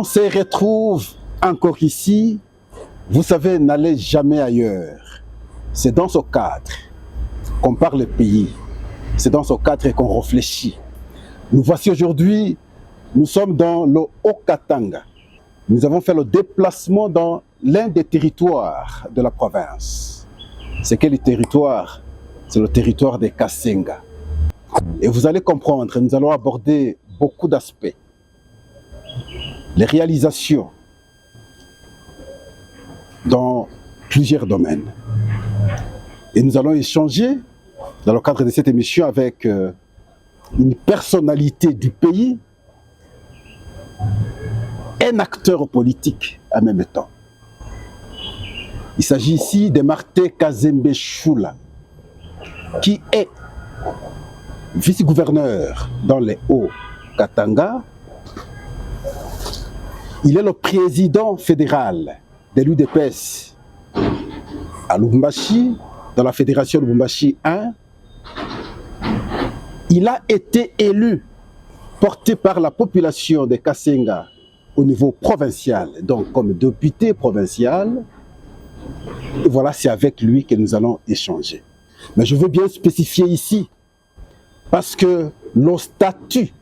on se retrouve encore ici, vous savez, n'allez jamais ailleurs. C'est dans ce cadre qu'on parle le pays. C'est dans ce cadre qu'on réfléchit. Nous voici aujourd'hui, nous sommes dans le Haut-Katanga. Nous avons fait le déplacement dans l'un des territoires de la province. C'est quel territoire? C'est le territoire des Kasenga. Et vous allez comprendre, nous allons aborder beaucoup d'aspects. Les réalisations dans plusieurs domaines. Et nous allons échanger dans le cadre de cette émission avec une personnalité du pays, un acteur politique en même temps. Il s'agit ici de Martin Kazembe Choula, qui est vice-gouverneur dans les Hauts-Katanga. Il est le président fédéral de l'UDPS à Lubumbashi, dans la fédération Lubumbashi 1. Il a été élu, porté par la population de Kasenga au niveau provincial, donc comme député provincial. Et voilà, c'est avec lui que nous allons échanger. Mais je veux bien spécifier ici, parce que le statut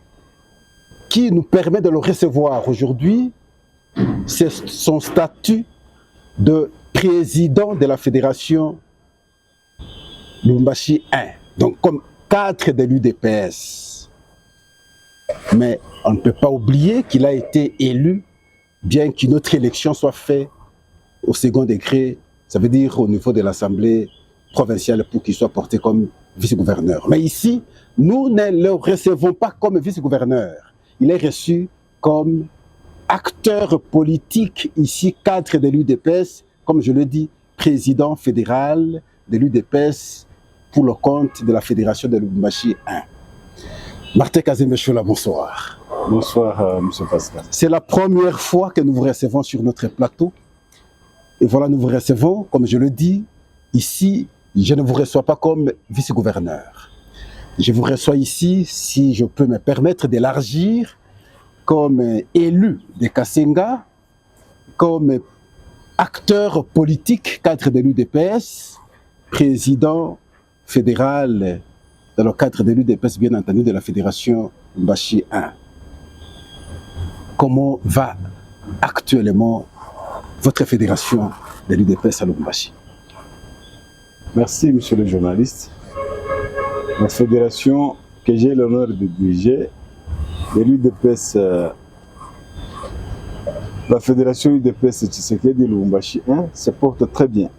qui nous permet de le recevoir aujourd'hui, c'est son statut de président de la fédération Lubumbashi 1, donc comme cadre de l'UDPS. Mais on ne peut pas oublier qu'il a été élu, bien qu'une autre élection soit faite au second degré, ça veut dire au niveau de l'Assemblée provinciale pour qu'il soit porté comme vice-gouverneur. Mais ici, nous ne le recevons pas comme vice-gouverneur. Il est reçu comme acteur politique, ici cadre de l'UDPS, comme je le dis, président fédéral de l'UDPS pour le compte de la fédération de Lubumbashi 1. Martin Kazembe Choula, bonsoir. Bonsoir, M. Pascal. C'est la première fois que nous vous recevons sur notre plateau. Et voilà, nous vous recevons, comme je le dis, ici, je ne vous reçois pas comme vice-gouverneur. Je vous reçois ici, si je peux me permettre d'élargir, comme élu de Kasenga, comme acteur politique, cadre de l'UDPS, président fédéral dans le cadre de l'UDPS, bien entendu, de la fédération Lubumbashi 1. Comment va actuellement votre fédération de l'UDPS à Lubumbashi? Merci, monsieur le journaliste. La fédération que j'ai l'honneur de diriger, de l'UDPS, la fédération UDPS Tshisekedi Lubumbashi 1, se porte très bien,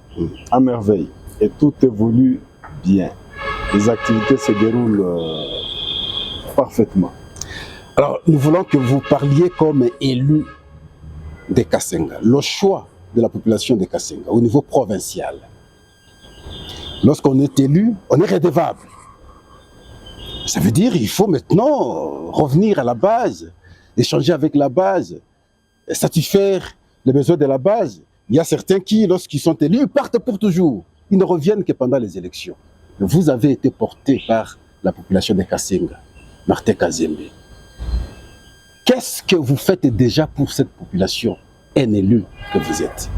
à merveille, et tout évolue bien. Les activités se déroulent parfaitement. Alors, nous voulons que vous parliez comme élu de Kasenga, le choix de la population de Kasenga au niveau provincial. Lorsqu'on est élu, on est redevable. Ça veut dire qu'il faut maintenant revenir à la base, échanger avec la base, satisfaire les besoins de la base. Il y a certains qui, lorsqu'ils sont élus, partent pour toujours. Ils ne reviennent que pendant les élections. Mais vous avez été porté par la population de Kasenga, Martin Kazembe. Qu'est-ce que vous faites déjà pour cette population, un élu que vous êtes?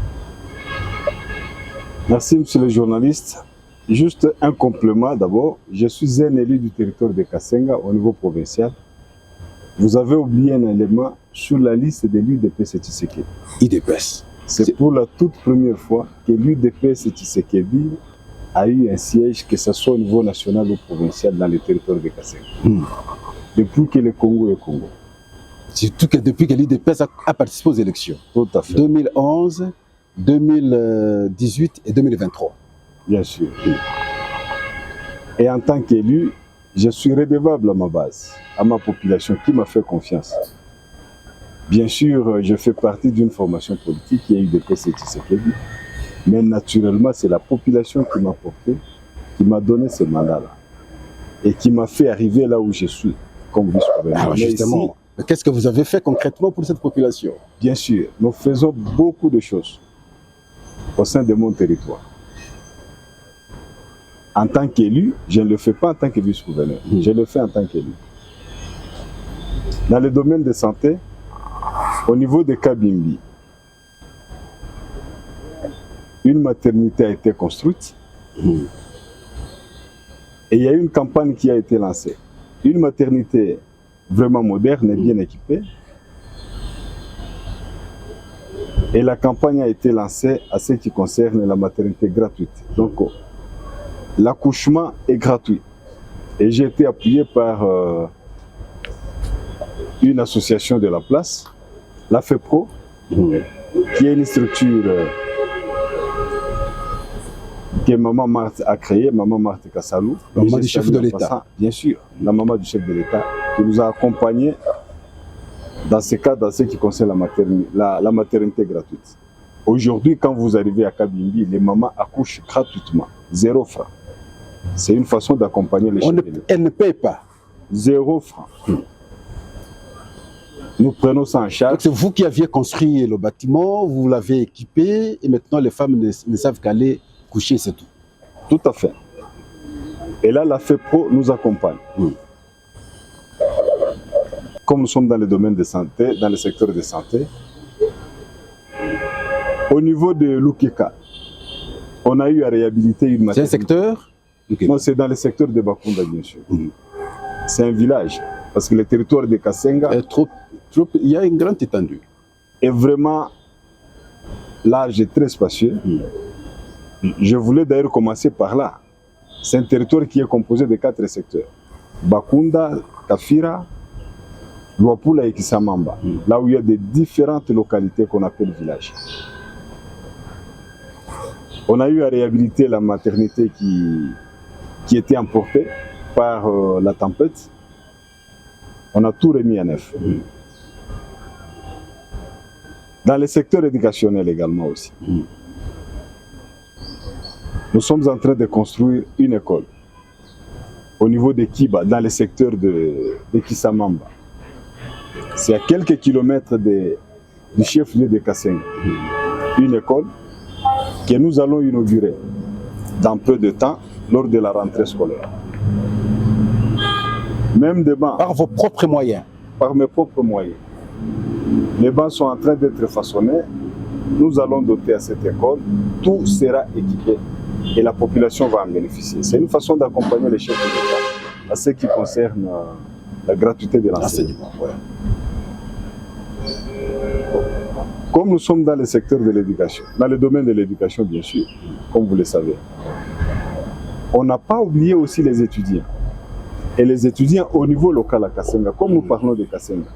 Merci, monsieur le journaliste. Juste un complément d'abord. Je suis un élu du territoire de Kasenga au niveau provincial. Vous avez oublié un élément sur la liste de l'UDPS Tshisekedi. UDPS. C'est pour la toute première fois que l'UDPS Tshisekedi a eu un siège, que ce soit au niveau national ou provincial, dans le territoire de Kasenga. Depuis que le Congo est Congo. Surtout que depuis que l'UDPS a participé aux élections. Tout à fait. 2011, 2018 et 2023. Bien sûr. Et en tant qu'élu, je suis redevable à ma base, à ma population qui m'a fait confiance. Bien sûr, je fais partie d'une formation politique qui est UDPS Tshisekedi, mais naturellement, c'est la population qui m'a porté, qui m'a donné ce mandat-là et qui m'a fait arriver là où je suis, comme vice-gouverneur. Alors justement, qu'est-ce que vous avez fait concrètement pour cette population? Bien sûr, nous faisons beaucoup de choses au sein de mon territoire. En tant qu'élu, je ne le fais pas en tant que vice-gouverneur, je le fais en tant qu'élu. Dans le domaine de santé, Au niveau de Kabimbi, une maternité a été construite et il y a une campagne qui a été lancée. Une maternité vraiment moderne et bien équipée. Et la campagne a été lancée à ce qui concerne la maternité gratuite. Donc, l'accouchement est gratuit. Et j'ai été appuyé par une association de la place, la FEPRO, qui est une structure que Maman Marthe a créée, Maman Marthe Kassalou. Maman du chef de l'État. Bien sûr, la maman du chef de l'État, qui nous a accompagnés dans ce cas, dans ce qui concerne la maternité gratuite. Aujourd'hui, quand vous arrivez à Kabimbi, les mamans accouchent gratuitement, 0 francs. C'est une façon d'accompagner les chefs de l'État. Elle ne paye pas. 0 francs. Nous prenons ça en charge. C'est vous qui aviez construit le bâtiment, vous l'avez équipé, et maintenant les femmes ne savent qu'aller coucher, c'est tout. Tout à fait. Et là, la FEPRO nous accompagne. Comme nous sommes dans le domaine de santé, dans le secteur de santé, au niveau de Lukeka, on a eu à réhabiliter une maternité. C'est un secteur? Non, c'est dans le secteur de Bakunda, bien sûr. C'est un village, parce que le territoire de Kasenga il y a une grande étendue. Est vraiment large et très spacieux. Je voulais d'ailleurs commencer par là. C'est un territoire qui est composé de 4 secteurs. Bakunda, Kafira, Luapula et Kisamamba. Là où il y a des différentes localités qu'on appelle villages. On a eu à réhabiliter la maternité qui était emportée par la tempête. On a tout remis à neuf. Dans le secteur éducationnel également aussi. Nous sommes en train de construire une école au niveau de Kiba, dans le secteur de Kisamamba. C'est à quelques kilomètres du chef-lieu de Kasenga. Une école que nous allons inaugurer dans peu de temps lors de la rentrée scolaire. Même des bancs. Par vos propres moyens? Par mes propres moyens. Les bancs sont en train d'être façonnés. Nous allons doter à cette école. Tout sera équipé et la population va en bénéficier. C'est une façon d'accompagner les chefs de l'État à ce qui concerne la gratuité de l'enseignement. Comme nous sommes dans le secteur de l'éducation, dans le domaine de l'éducation bien sûr, comme vous le savez, on n'a pas oublié aussi les étudiants. Et les étudiants au niveau local à Kasenga, comme nous parlons de Kasenga,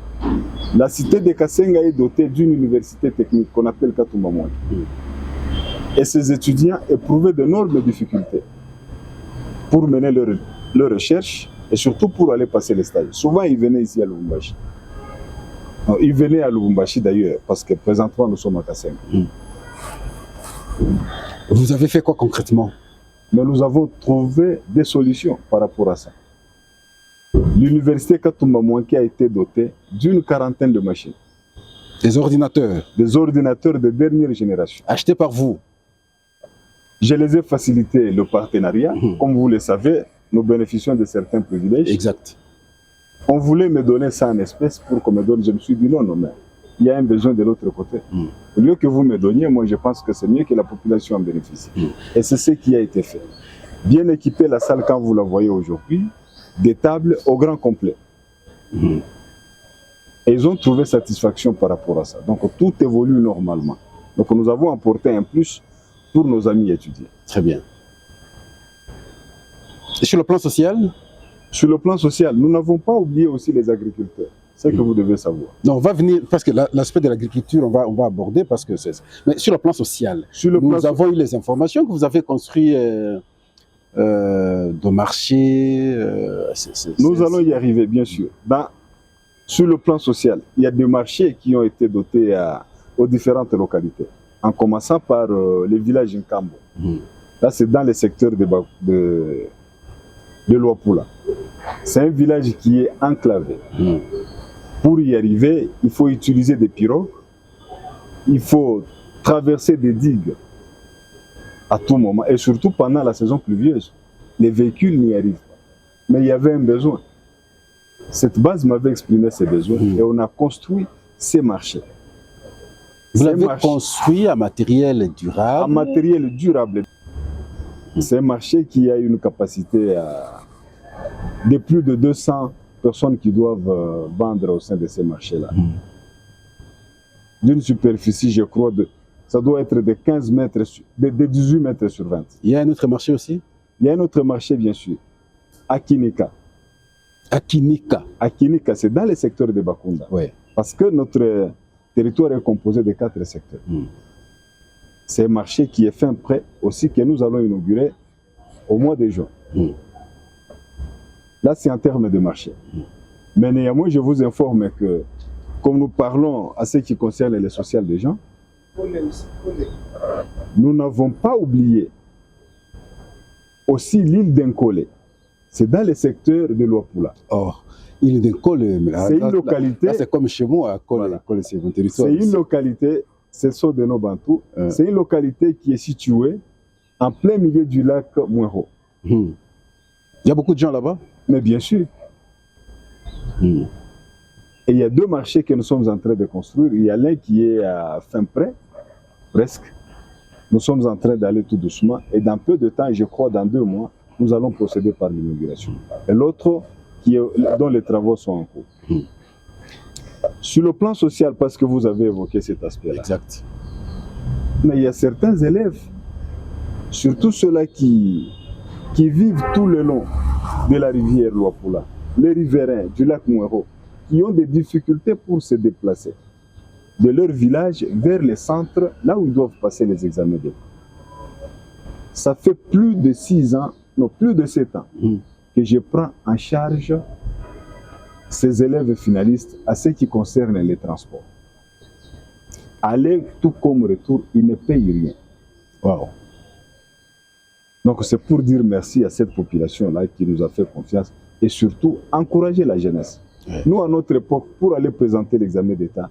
la cité de Kasenga est dotée d'une université technique qu'on appelle Katumba Mwangi. Et ces étudiants éprouvaient d'énormes difficultés pour mener leurs recherches et surtout pour aller passer les stages. Souvent, ils venaient ici à Lubumbashi. Non, ils venaient à Lubumbashi d'ailleurs, parce que présentement, nous sommes à Kasenga. Vous avez fait quoi concrètement? Mais nous avons trouvé des solutions par rapport à ça. L'université Katumba Mwangi a été dotée d'une 40aine de machines. Des ordinateurs? Des ordinateurs de dernière génération. Achetés par vous? Je les ai facilité le partenariat. Comme vous le savez, nous bénéficions de certains privilèges. Exact. On voulait me donner ça en espèces pour qu'on me donne. Je me suis dit non, mais il y a un besoin de l'autre côté. Au lieu que vous me donniez, moi je pense que c'est mieux que la population en bénéficie. Et c'est ce qui a été fait. Bien équiper la salle quand vous la voyez aujourd'hui, des tables au grand complet. Et ils ont trouvé satisfaction par rapport à ça. Donc tout évolue normalement. Donc nous avons apporté un plus pour nos amis étudiants. Très bien. Et sur le plan social? Sur le plan social, nous n'avons pas oublié aussi les agriculteurs. C'est ce que vous devez savoir. Non, on va venir, parce que l'aspect de l'agriculture, on va aborder, parce que c'est... Mais sur le plan social, nous avons eu les informations que vous avez construit de marchés. Nous allons y arriver, bien sûr. Sur le plan social, il y a des marchés qui ont été dotés aux différentes localités, en commençant par les villages Nkambo. Là, c'est dans le secteur de Luapula. C'est un village qui est enclavé. Pour y arriver, il faut utiliser des pirogues, il faut traverser des digues à tout moment, et surtout pendant la saison pluvieuse. Les véhicules n'y arrivent pas. Mais il y avait un besoin. Cette base m'avait exprimé ses besoins et on a construit ces marchés. Vous l'avez construit en matériel durable. En matériel durable. C'est un marché qui a une capacité de plus de 200 personnes qui doivent vendre au sein de ces marchés-là. D'une superficie, je crois, ça doit être de 15 mètres, de 18 mètres sur 20. Il y a un autre marché aussi? Il y a un autre marché, bien sûr, à Kinika. À Kinika. À Kinika, c'est dans le secteur de Bakunda. Oui. Parce que notre territoire est composé de 4 secteurs. C'est un marché qui est fin prêt aussi, que nous allons inaugurer au mois de juin. Là, c'est en termes de marché. Mais néanmoins, je vous informe que, comme nous parlons à ce qui concerne les sociales des gens, nous n'avons pas oublié aussi l'île d'Nkole. C'est dans le secteur de Luapula. Oh, l'île d'Nkole, c'est une localité. C'est comme chez moi, voilà. c'est mon territoire. C'est une localité, c'est ça de nos Bantous. C'est une localité qui est située en plein milieu du lac Mouero. Il y a beaucoup de gens là-bas? Mais bien sûr. Et il y a 2 marchés que nous sommes en train de construire. Il y a l'un qui est à fin prêt, presque. Nous sommes en train d'aller tout doucement. Et dans peu de temps, je crois dans 2 mois, nous allons procéder par l'inauguration. Et l'autre, dont les travaux sont en cours. Sur le plan social, parce que vous avez évoqué cet aspect-là. Exact. Mais il y a certains élèves, surtout ceux-là qui vivent tout le long de la rivière Luapula, les riverains du lac Mouero, qui ont des difficultés pour se déplacer de leur village vers les centres, là où ils doivent passer les examens d'école. Ça fait plus de 6 ans, non, plus de 7 ans, que je prends en charge ces élèves finalistes à ce qui concerne les transports. Aller tout comme retour, ils ne payent rien. Wow. Donc c'est pour dire merci à cette population-là qui nous a fait confiance et surtout encourager la jeunesse. Nous, à notre époque, pour aller présenter l'examen d'État,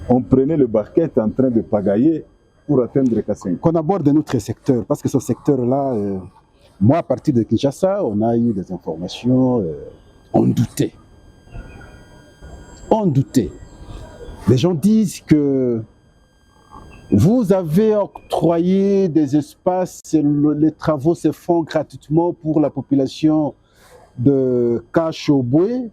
on prenait le barquette en train de pagailler pour atteindre Kassenga. Qu'on aborde un autre secteur, parce que ce secteur-là, moi, à partir de Kinshasa, on a eu des informations, on doutait. On doutait. Les gens disent que vous avez octroyé des espaces, les travaux se font gratuitement pour la population de Kashobwe.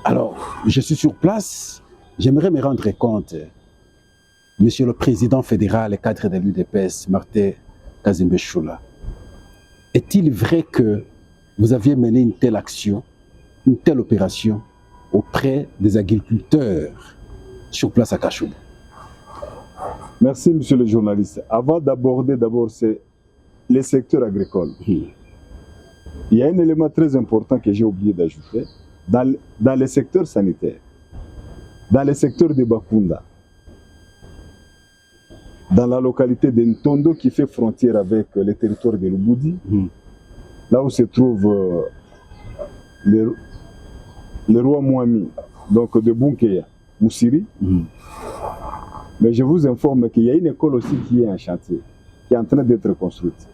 Alors, je suis sur place, j'aimerais me rendre compte, Monsieur le Président fédéral et cadre de l'UDPS, Martin Kazimbeshula, est-il vrai que vous aviez mené une telle action, une telle opération auprès des agriculteurs sur place à Kashobwe? Merci, monsieur le journaliste. Avant d'aborder d'abord les secteurs agricoles, il y a un élément très important que j'ai oublié d'ajouter. Dans les secteurs sanitaires, dans les secteurs de Bakunda, dans la localité de Ntondo qui fait frontière avec le territoire de Lubudi, là où se trouve le roi Mouami, donc de Bunkeya, Moussiri. Mais je vous informe qu'il y a une école aussi qui est en chantier, qui est en train d'être construite.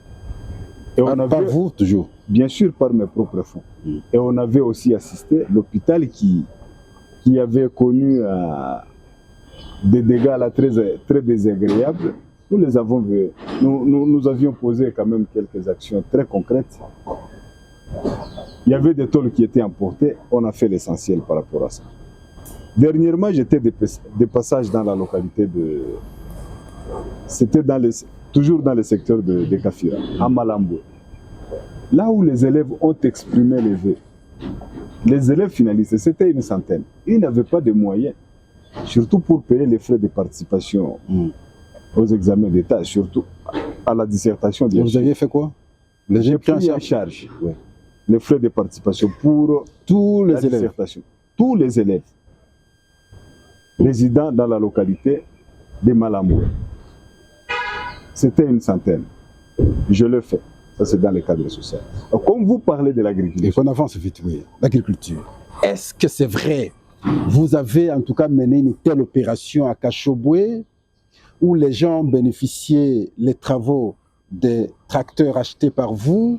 Et par vous, toujours? Bien sûr, par mes propres fonds. Et on avait aussi assisté l'hôpital qui avait connu des dégâts là, très, très désagréables. Nous les avons vus. Nous avions posé quand même quelques actions très concrètes. Il y avait des tôles qui étaient emportées. On a fait l'essentiel par rapport à ça. Dernièrement, j'étais de passage dans la localité de... C'était toujours dans le secteur de Kafira, à Malambo. Là où les élèves ont exprimé les vœux. Les élèves finalistes, c'était une centaine. Ils n'avaient pas de moyens, surtout pour payer les frais de participation aux examens d'État, surtout à la dissertation. Et vous aviez fait quoi? J'ai pris en charge les frais de participation pour tous les élèves. Dissertation. Tous les élèves résidant dans la localité de Malambo. C'était une centaine. Je le fais. Ça, c'est dans le cadre social. Alors, comme vous parlez de l'agriculture... Et qu'on avance vite, oui. L'agriculture. Est-ce que c'est vrai? Vous avez en tout cas mené une telle opération à Kashobwe où les gens ont bénéficié les travaux des tracteurs achetés par vous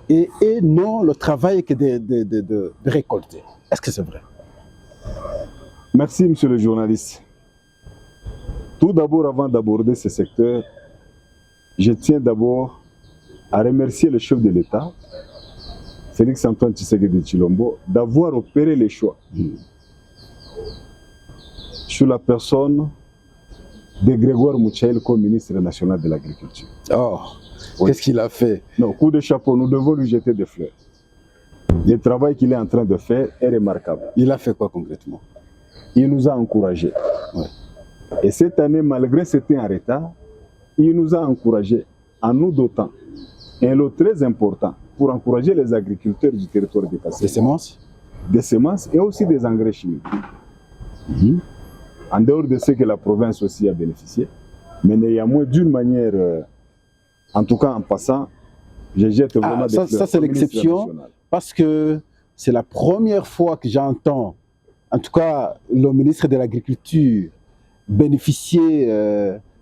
et non le travail que de récolter. Est-ce que c'est vrai? Merci, monsieur le journaliste. Tout d'abord, avant d'aborder ce secteur, je tiens d'abord à remercier le chef de l'État, Félix-Antoine Tshisekedi Tshilombo, d'avoir opéré les choix sur la personne de Grégoire Mouchaïl comme ministre national de l'Agriculture. Oh, oui. Qu'est-ce qu'il a fait? Non, coup de chapeau, nous devons lui jeter des fleurs. Le travail qu'il est en train de faire est remarquable. Il a fait quoi concrètement? Il nous a encouragés. Ouais. Et cette année, malgré c'était en retard, il nous a encouragés en nous dotant un lot très important pour encourager les agriculteurs du territoire de Kasséga. Des semences? Des semences et aussi des engrais chimiques. En dehors de ce que la province aussi a bénéficié. Mais néanmoins, d'une manière, en tout cas en passant, je jette vraiment des fleurs. Ça c'est l'exception, parce que c'est la première fois que j'entends, en tout cas, le ministre de l'Agriculture bénéficier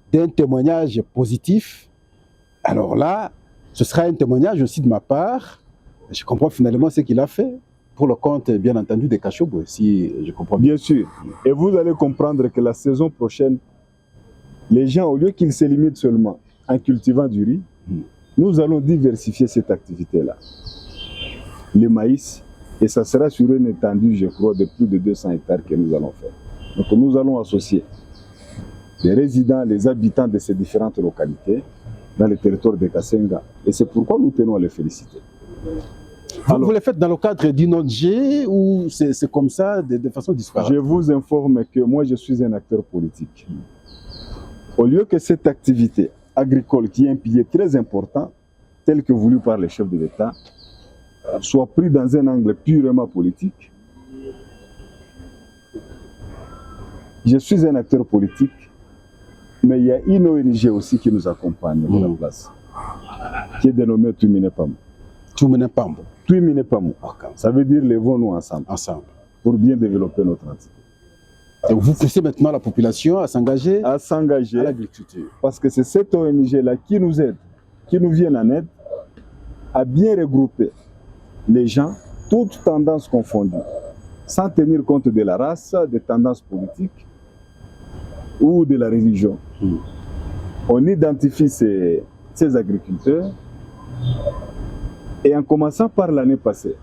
d'un témoignage positif. Alors là, ce sera un témoignage aussi de ma part. Je comprends finalement ce qu'il a fait pour le compte, bien entendu, des Kashobwe, si je comprends bien. Bien sûr. Et vous allez comprendre que la saison prochaine, les gens, au lieu qu'ils se limitent seulement en cultivant du riz, nous allons diversifier cette activité-là. Le maïs, et ça sera sur une étendue, je crois, de plus de 200 hectares que nous allons faire. Donc nous allons associer les résidents, les habitants de ces différentes localités dans le territoire de Kasséga. Et c'est pourquoi nous tenons à les féliciter. Vous le faites dans le cadre d'une ONG ou c'est comme ça, de façon disparate? Je vous informe que moi, je suis un acteur politique. Au lieu que cette activité agricole, qui est un pilier très important, tel que voulu par les chefs de l'État, soit pris dans un angle purement politique, je suis un acteur politique, mais il y a une ONG aussi qui nous accompagne de la place, qui est dénommée Tuminepam. Tuminepam. Tuminepam. Ça veut dire levons-nous ensemble. Pour bien développer notre entité. Donc vous poussez maintenant la population à s'engager à l'agriculture. Parce que c'est cette ONG-là qui nous aide, qui nous vient en aide, à bien regrouper les gens, toutes tendances confondues, sans tenir compte de la race, des tendances politiques ou de la religion. On identifie ces agriculteurs et en commençant par l'année passée,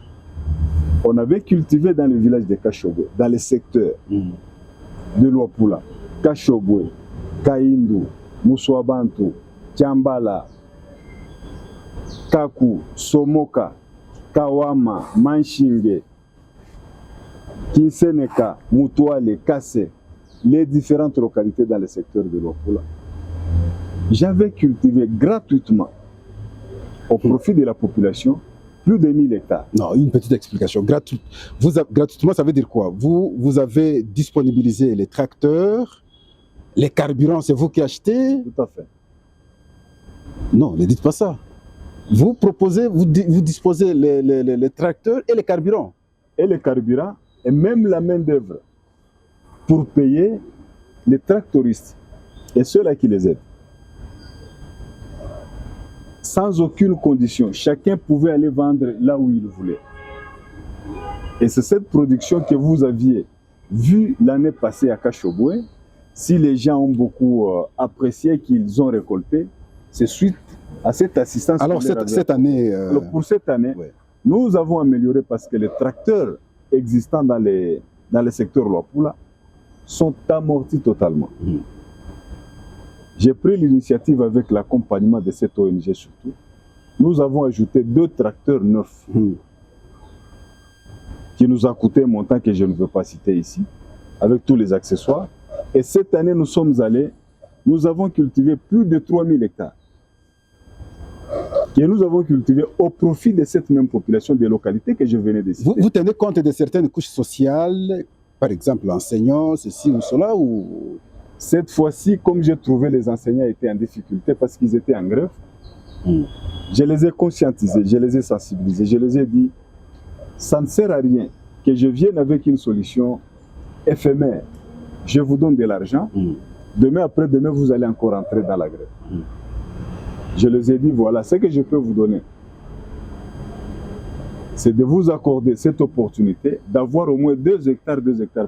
on avait cultivé dans le village de Kashobwe, dans les secteurs de Luapula, Kashobwe, Kaindu, Muswabantu, Tiambala, Kaku, Somoka, Kawama, Manshinge, Kinseneka, Mutuale, Kassé, les différentes localités dans le secteur de Luapula. J'avais cultivé gratuitement, au profit de la population, plus de 1000 hectares. Non, une petite explication. Gratuitement, ça veut dire quoi? Vous avez disponibilisé les tracteurs, les carburants, c'est vous qui achetez? Tout à fait. Non, ne dites pas ça. Vous proposez, vous disposez les tracteurs et les carburants. Et les carburants, et même la main-d'œuvre pour payer les tractoristes et ceux-là qui les aident. Sans aucune condition, chacun pouvait aller vendre là où il voulait. Et c'est cette production que vous aviez vue l'année passée à Kashobwe. Si les gens ont beaucoup apprécié qu'ils ont récolté, c'est suite à cette assistance. Alors cette année... Pour cette année, ouais, nous avons amélioré parce que les tracteurs existants dans les secteurs Luapula sont amortis totalement. J'ai pris l'initiative avec l'accompagnement de cette ONG surtout. Nous avons ajouté 2 tracteurs neufs qui nous a coûté un montant que je ne veux pas citer ici, avec tous les accessoires. Et cette année, nous avons cultivé plus de 3000 hectares. Que nous avons cultivé au profit de cette même population des localités que je venais de citer. Vous tenez compte de certaines couches sociales, par exemple enseignants, ceci ou cela, ou... Cette fois-ci, comme j'ai trouvé les enseignants étaient en difficulté parce qu'ils étaient en grève, je les ai conscientisés, je les ai sensibilisés, je les ai dit, ça ne sert à rien que je vienne avec une solution éphémère. Je vous donne de l'argent, demain après-demain, vous allez encore entrer dans la grève. Je les ai dit, voilà ce que je peux vous donner. c'est de vous accorder cette opportunité d'avoir au moins 2 hectares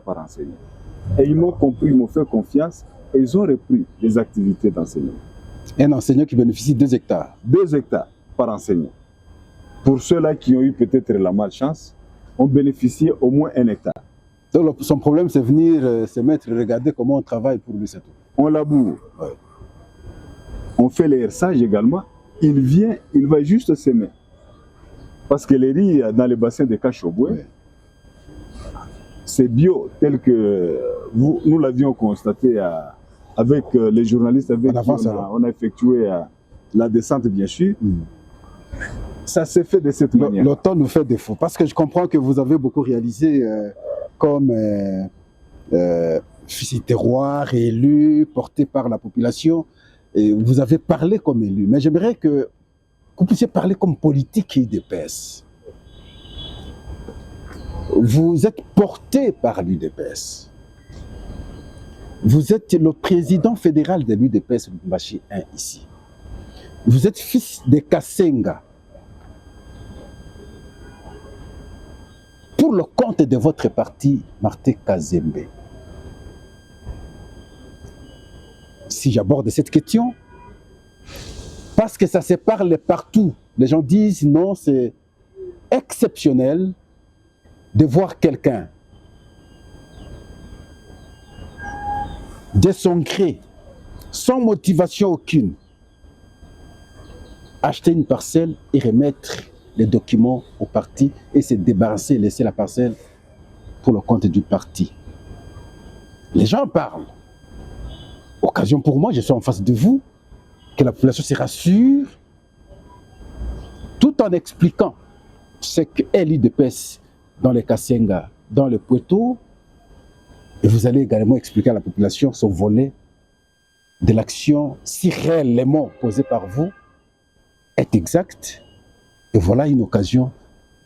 par enseignant. Et ils m'ont compris, ils m'ont fait confiance et ils ont repris les activités d'enseignement. Un enseignant qui bénéficie de 2 hectares. 2 hectares par enseignant. Pour ceux-là qui ont eu peut-être la malchance, ont bénéficié au moins 1 hectare. Donc son problème, c'est venir se mettre et regarder comment on travaille pour lui, c'est tout. On laboure. Ouais. On fait les hersages également. Il vient, il va juste semer. Parce que les riz dans les bassins de Kachoboué, ouais, c'est bio, tel que nous l'avions constaté avec les journalistes avec qui on a effectué la descente, bien sûr. Ça s'est fait de cette manière. Le temps nous fait défaut. Parce que je comprends que vous avez beaucoup réalisé comme fils du terroir, élu, porté par la population. Et vous avez parlé comme élu. Mais j'aimerais que vous puissiez parler comme politique UDPS. Vous êtes porté par l'UDPS. Vous êtes le président fédéral de l'UDPS Lubumbashi 1 ici. Vous êtes fils de Kasenga. Pour le compte de votre parti, Martin Kazembe. Si j'aborde cette question, parce que ça se parle partout. Les gens disent non, c'est exceptionnel de voir quelqu'un de son gré, sans motivation aucune, acheter une parcelle et remettre les documents au parti et se débarrasser, laisser la parcelle pour le compte du parti. Les gens parlent. Occasion pour moi, je suis en face de vous, que la population se rassure, tout en expliquant ce qu'est l'UDPS dans les Kasenga, dans le Poitou, et vous allez également expliquer à la population son volet de l'action, si réellement posée par vous est exact. Et voilà une occasion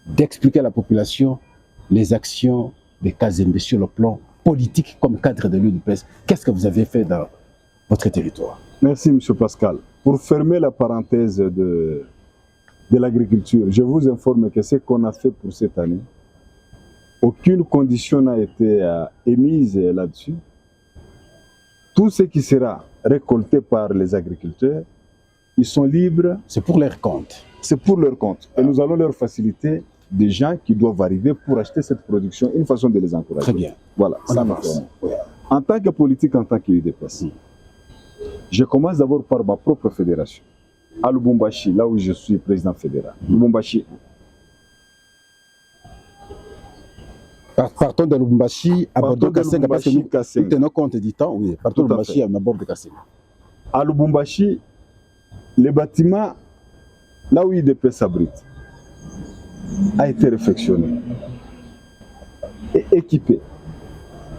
d'expliquer à la population les actions de Kazembe sur le plan politique comme cadre de l'UDPS. Qu'est-ce que vous avez fait dans votre territoire? Merci, M. Pascal. Pour fermer la parenthèse de l'agriculture, je vous informe que ce qu'on a fait pour cette année, aucune condition n'a été émise là-dessus. Tout ce qui sera récolté par les agriculteurs, ils sont libres. C'est pour leur compte. C'est pour leur compte. Et nous allons leur faciliter des gens qui doivent arriver pour acheter cette production, une façon de les encourager. Très bien. Voilà, ça marche. Ouais. En tant que politique, en tant qu'UDPS, je commence d'abord par ma propre fédération, à Lubumbashi, là où je suis président fédéral. Lubumbashi. Partons de Lubumbashi à Bordeaux Kasenga, parce que nous tenons compte du temps. Oui, partons de Lubumbashi à Bordeaux Kasenga. À Lubumbashi, les bâtiments, là où l'UDPS abrite, a été réfectionné et équipé.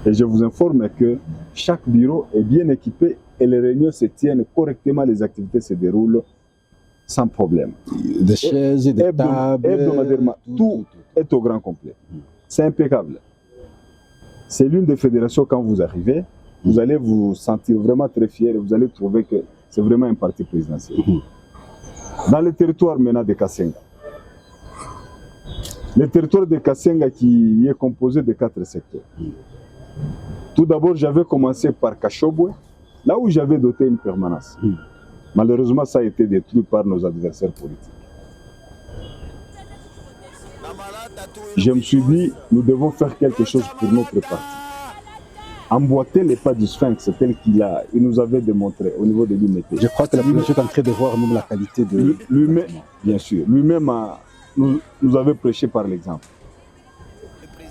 Et je vous informe que chaque bureau est bien équipé et les réunions se tiennent correctement, les activités se déroulent sans problème. Des chaises, des tables, hebdomadairement, tout est au grand complet. C'est impeccable. C'est l'une des fédérations, quand vous arrivez, vous allez vous sentir vraiment très fier et vous allez trouver que c'est vraiment un parti présidentiel. Dans le territoire maintenant de Kasenga, le territoire de Kasenga qui est composé de 4 secteurs. Tout d'abord, j'avais commencé par Kachoboué, là où j'avais doté une permanence. Malheureusement, ça a été détruit par nos adversaires politiques. Je me suis dit, nous devons faire quelque chose pour notre parti. Emboîter les pas du Sphinx tel qu'il nous avait démontré au niveau de l'IMT. Je crois que la population est en train de voir même la qualité de... Lui-même, bien sûr, lui-même nous avait prêché par l'exemple.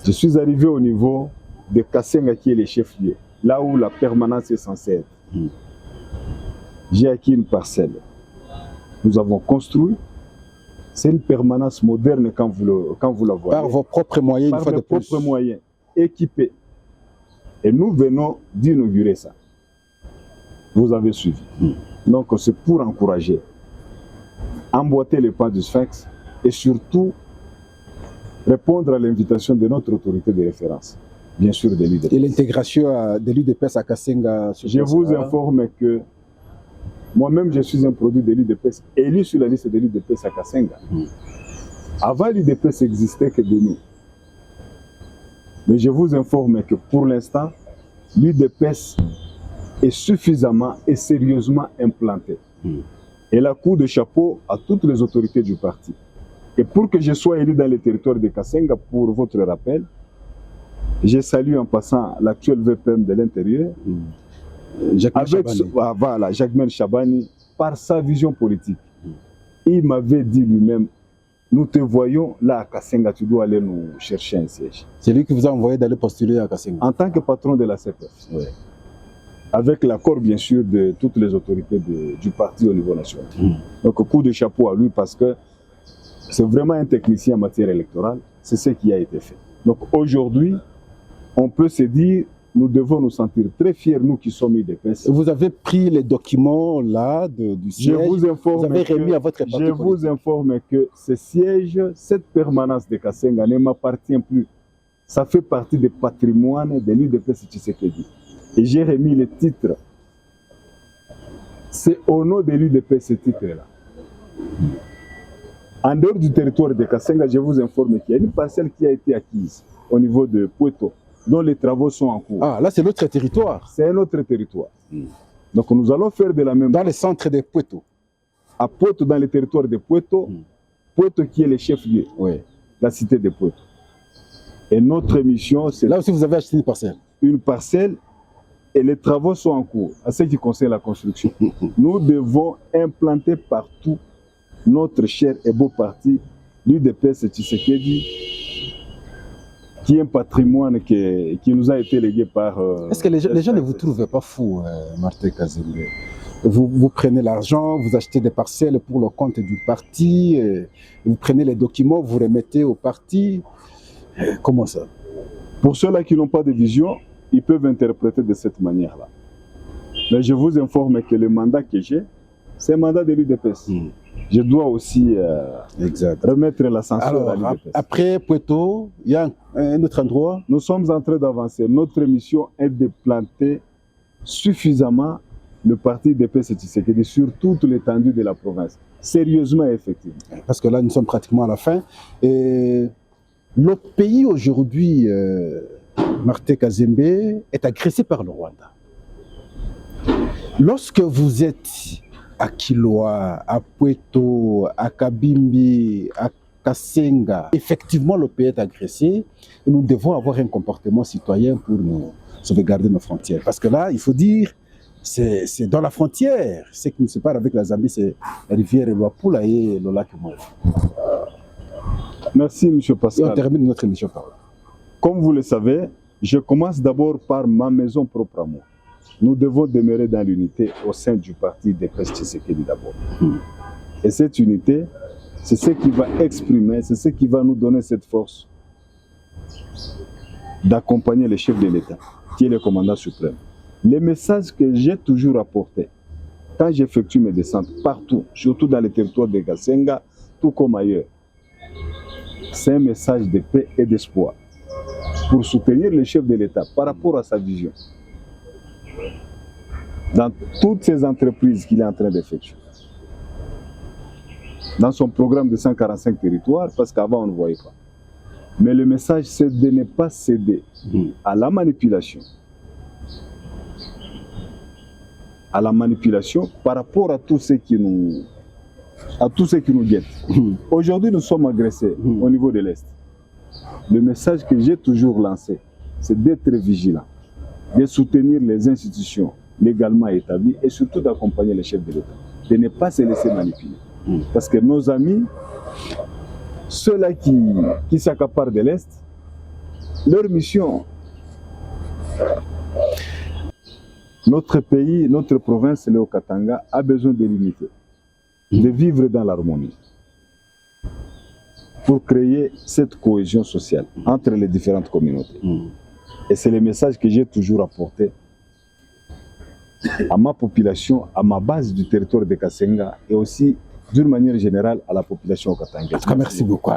Je suis arrivé au niveau de Kasenga qui est le chef-lieu, là où la permanence est censée être. J'ai acquis une parcelle. Nous avons construit. C'est une permanence moderne quand vous la voyez. Par vos propres moyens, par mes propres moyens, équipés. Et nous venons d'inaugurer ça. Vous avez suivi. Donc c'est pour encourager, emboîter les pas du Sphinx et surtout répondre à l'invitation de notre autorité de référence, bien sûr de l'UDPS. Et l'intégration de l'UDPS à Kasenga. Je vous informe que moi-même je suis un produit de l'UDPS, élu sur la liste de l'UDPS à Kasenga. Avant, l'UDPS existait que de nous. Mais je vous informe que pour l'instant, l'UDPS est suffisamment et sérieusement implantée. Et la coup de chapeau à toutes les autorités du parti. Et pour que je sois élu dans le territoire de Kasenga, pour votre rappel, je salue en passant l'actuel VPM de l'Intérieur, Jacquemain Chabani, par sa vision politique. Il m'avait dit lui-même, nous te voyons là à Kasenga, tu dois aller nous chercher un siège. C'est lui qui vous a envoyé d'aller postuler à Kasenga. En tant que patron de la CPF. Oui. Avec l'accord bien sûr de toutes les autorités du parti au niveau national. Donc coup de chapeau à lui parce que c'est vraiment un technicien en matière électorale, c'est ce qui a été fait. Donc aujourd'hui, on peut se dire, nous devons nous sentir très fiers, nous qui sommes UDPS. Vous avez pris les documents là du siège, vous avez remis à votre parti politique. Je vous informe que ce siège, cette permanence de Kasenga ne m'appartient plus. Ça fait partie du patrimoine de l'UDPS Tshisekedi. Et j'ai remis le titre. C'est au nom de l'UDPS ce titre-là. En dehors du territoire de Kasenga, je vous informe qu'il y a une parcelle qui a été acquise au niveau de Pueto, dont les travaux sont en cours. Ah, là c'est notre territoire. C'est un autre territoire. Donc nous allons faire de la même... Dans le centre de Pueto. À Pueto, dans le territoire de Pueto, Pueto qui est le chef-lieu, la cité de Pueto. Et notre mission, c'est... Là aussi vous avez acheté une parcelle. Une parcelle, et les travaux sont en cours, à ce qui concerne la construction. Nous devons implanter partout notre cher et beau parti, l'UDPS Tshisekedi, qui est un patrimoine qui nous a été légué par... Est-ce que les gens ne vous trouvent pas fou, Martin Kazembe? Vous prenez l'argent, vous achetez des parcelles pour le compte du parti, vous prenez les documents, vous remettez au parti. Comment ça? Pour ceux-là qui n'ont pas de vision, ils peuvent interpréter de cette manière-là. Mais je vous informe que le mandat que j'ai, c'est un mandat de l'UDPS. Je dois aussi remettre l'ascenseur à l'UDPS. Après Pueto, il y a un autre endroit. Nous sommes en train d'avancer. Notre mission est de planter suffisamment le parti UDPS Tshisekedi sur toute l'étendue de la province. Sérieusement et effectivement. Parce que là, nous sommes pratiquement à la fin. Et le pays aujourd'hui, Martin Kazembe, est agressé par le Rwanda. Lorsque vous êtes à Kiloa, à Pueto, à Kabimbi, à Kasenga, effectivement le pays est agressé et nous devons avoir un comportement citoyen pour nous sauvegarder nos frontières. Parce que là, il faut dire, c'est dans la frontière. Ce qui nous sépare avec la Zambie, c'est la rivière Luapula et le lac Move. Merci, M. Pascal. Et on termine notre émission par là. Comme vous le savez, je commence d'abord par ma maison propre à moi. Nous devons demeurer dans l'unité au sein du parti UDPS Tshisekedi d'abord. Et cette unité, c'est ce qui va exprimer, c'est ce qui va nous donner cette force d'accompagner le chef de l'État, qui est le commandant suprême. Les messages que j'ai toujours apportés, quand j'effectue mes descentes partout, surtout dans les territoires de Kasenga, tout comme ailleurs, c'est un message de paix et d'espoir pour soutenir le chef de l'État par rapport à sa vision dans toutes ces entreprises qu'il est en train d'effectuer. Dans son programme de 145 territoires, parce qu'avant on ne voyait pas. Mais le message, c'est de ne pas céder à la manipulation. À la manipulation par rapport à tout ce qui nous guette. Aujourd'hui, nous sommes agressés au niveau de l'Est. Le message que j'ai toujours lancé, c'est d'être vigilant, de soutenir les institutions légalement établies et surtout d'accompagner les chefs de l'État, de ne pas se laisser manipuler. Parce que nos amis, ceux-là qui s'accaparent de l'Est, leur mission, notre pays, notre province, le Haut-Katanga, a besoin de l'unité, de vivre dans l'harmonie, pour créer cette cohésion sociale entre les différentes communautés. Et c'est le message que j'ai toujours apporté à ma population, à ma base du territoire de Kasenga et aussi d'une manière générale à la population katangaise. Merci beaucoup.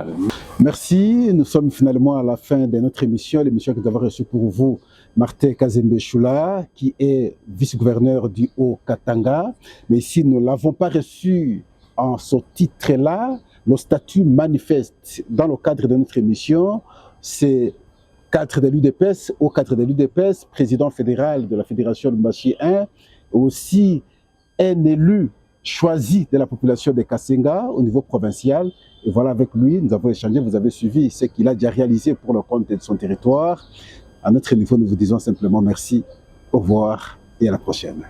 Merci. Nous sommes finalement à la fin de notre émission, l'émission que nous avons reçue pour vous, Martin Kazembe Choula, qui est vice-gouverneur du Haut-Katanga. Mais ici, nous ne l'avons pas reçu en ce titre-là, le statut manifeste dans le cadre de notre émission, c'est cadre de l'UDPS, au cadre de l'UDPS, président fédéral de la Fédération de Machi 1, aussi un élu choisi de la population de Kassenga au niveau provincial. Et voilà, avec lui, nous avons échangé, vous avez suivi ce qu'il a déjà réalisé pour le compte de son territoire. À notre niveau, nous vous disons simplement merci, au revoir et à la prochaine.